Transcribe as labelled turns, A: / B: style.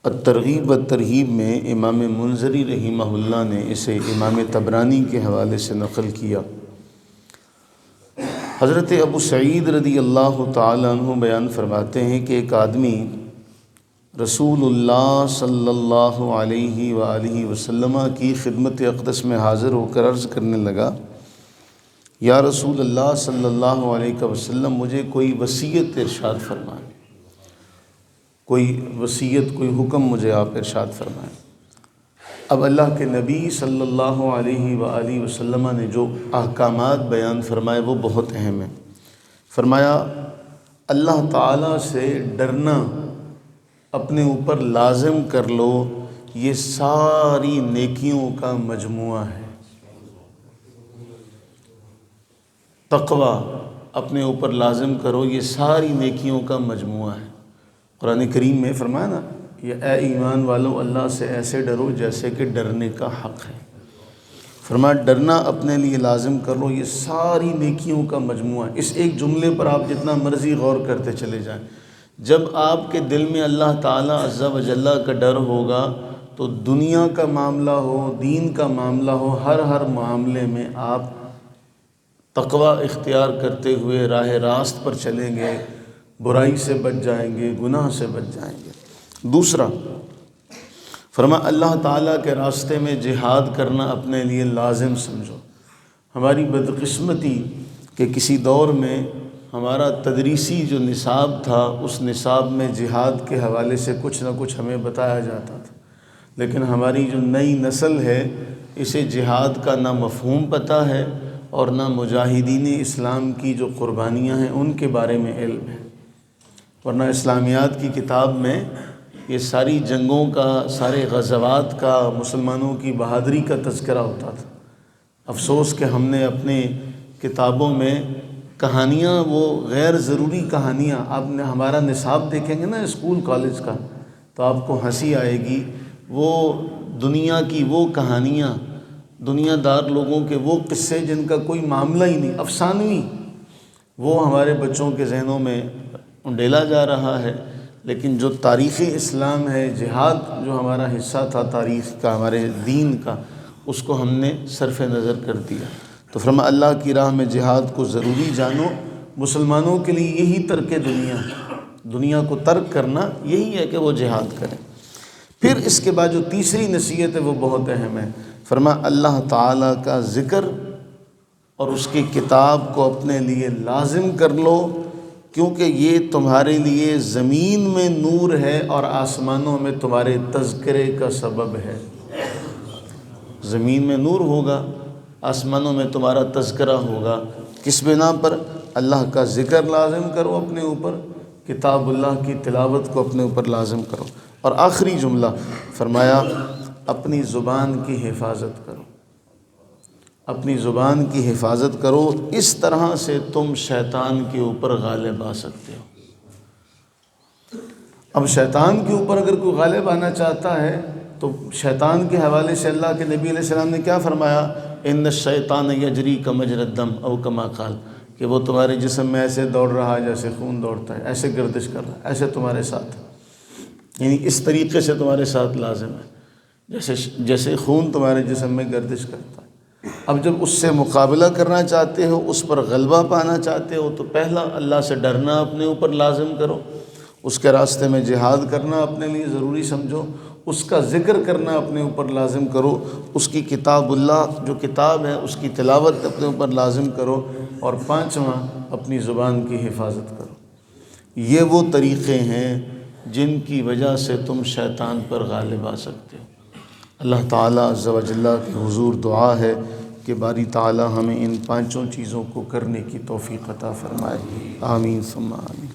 A: الترغیب والترہیب میں امام منذری رحمہ اللہ نے اسے امام طبرانی کے حوالے سے نقل کیا۔ حضرت ابو سعید رضی اللہ تعالیٰ عنہ بیان فرماتے ہیں کہ ایک آدمی رسول اللہ صلی اللہ علیہ وآلہ وسلم کی خدمت اقدس میں حاضر ہو کر عرض کرنے لگا، یا رسول اللہ صلی اللہ علیہ وسلم، مجھے کوئی وصیت ارشاد فرمائیں، کوئی وصیت، کوئی حکم مجھے آپ ارشاد فرمائیں۔ اب اللہ کے نبی صلی اللہ علیہ وآلہ وسلم نے جو احکامات بیان فرمائے وہ بہت اہم ہیں۔ فرمایا، اللہ تعالیٰ سے ڈرنا اپنے اوپر لازم کر لو، یہ ساری نیکیوں کا مجموعہ ہے۔ تقوی اپنے اوپر لازم کرو، یہ ساری نیکیوں کا مجموعہ ہے۔ قرآن کریم میں فرمایا نا، یہ اے ایمان والو اللہ سے ایسے ڈرو جیسے کہ ڈرنے کا حق ہے۔ فرمایا ڈرنا اپنے لیے لازم کر لو، یہ ساری نیکیوں کا مجموعہ ہے۔ اس ایک جملے پر آپ جتنا مرضی غور کرتے چلے جائیں، جب آپ کے دل میں اللہ تعالیٰ عز و جل کا ڈر ہوگا تو دنیا کا معاملہ ہو، دین کا معاملہ ہو، ہر معاملے میں آپ تقوی اختیار کرتے ہوئے راہ راست پر چلیں گے، برائی سے بچ جائیں گے، گناہ سے بچ جائیں گے۔ دوسرا فرمایا اللہ تعالیٰ کے راستے میں جہاد کرنا اپنے لیے لازم سمجھو۔ ہماری بدقسمتی کہ کسی دور میں ہمارا تدریسی جو نصاب تھا، اس نصاب میں جہاد کے حوالے سے کچھ نہ کچھ ہمیں بتایا جاتا تھا، لیکن ہماری جو نئی نسل ہے اسے جہاد کا نہ مفہوم پتہ ہے اور نہ مجاہدین اسلام کی جو قربانیاں ہیں ان کے بارے میں علم ہے۔ ورنہ اسلامیات کی کتاب میں یہ ساری جنگوں کا، سارے غزوات کا، مسلمانوں کی بہادری کا تذکرہ ہوتا تھا۔ افسوس کہ ہم نے اپنے کتابوں میں کہانیاں، وہ غیر ضروری کہانیاں، آپ نے ہمارا نصاب دیکھیں گے نا اسکول کالج کا تو آپ کو ہنسی آئے گی۔ وہ دنیا کی وہ کہانیاں، دنیا دار لوگوں کے وہ قصے جن کا کوئی معاملہ ہی نہیں، افسانوی، وہ ہمارے بچوں کے ذہنوں میں ڈیلا جا رہا ہے۔ لیکن جو تاریخ اسلام ہے، جہاد جو ہمارا حصہ تھا تاریخ کا، ہمارے دین کا، اس کو ہم نے صرف نظر کر دیا۔ تو فرمایا اللہ کی راہ میں جہاد کو ضروری جانو۔ مسلمانوں کے لیے یہی ترک دنیا ہے، دنیا کو ترک کرنا یہی ہے کہ وہ جہاد کریں۔ پھر اس کے بعد جو تیسری نصیحت ہے وہ بہت اہم ہے۔ فرمایا اللہ تعالیٰ کا ذکر اور اس کی کتاب کو اپنے لیے لازم کر لو، کیونکہ یہ تمہارے لیے زمین میں نور ہے اور آسمانوں میں تمہارے تذکرے کا سبب ہے۔ زمین میں نور ہوگا، آسمانوں میں تمہارا تذکرہ ہوگا۔ کس بنا پر؟ اللہ کا ذکر لازم کرو اپنے اوپر، کتاب اللہ کی تلاوت کو اپنے اوپر لازم کرو۔ اور آخری جملہ فرمایا اپنی زبان کی حفاظت کرو، اپنی زبان کی حفاظت کرو، اس طرح سے تم شیطان کے اوپر غالب آ سکتے ہو۔ اب شیطان کے اوپر اگر کوئی غالب آنا چاہتا ہے تو شیطان کے حوالے سے اللہ کے نبی علیہ السلام نے کیا فرمایا؟ ان الشیطان یجری کمجری الدم او کما قال، کہ وہ تمہارے جسم میں ایسے دوڑ رہا ہے جیسے خون دوڑتا ہے، ایسے گردش کر رہا ہے، ایسے تمہارے ساتھ، یعنی اس طریقے سے تمہارے ساتھ لازم ہے، جیسے خون تمہارے جسم میں گردش کرتا ہے۔ اب جب اس سے مقابلہ کرنا چاہتے ہو، اس پر غلبہ پانا چاہتے ہو، تو پہلا اللہ سے ڈرنا اپنے اوپر لازم کرو، اس کے راستے میں جہاد کرنا اپنے لیے ضروری سمجھو، اس کا ذکر کرنا اپنے اوپر لازم کرو، اس کی کتاب اللہ جو کتاب ہے اس کی تلاوت اپنے اوپر لازم کرو، اور پانچواں اپنی زبان کی حفاظت کرو۔ یہ وہ طریقے ہیں جن کی وجہ سے تم شیطان پر غالب آ سکتے ہو۔ اللہ تعالیٰ عز و جل کی حضور دعا ہے کہ باری تعالیٰ ہمیں ان پانچوں چیزوں کو کرنے کی توفیق عطا فرمائے۔ آمین ثم آمین۔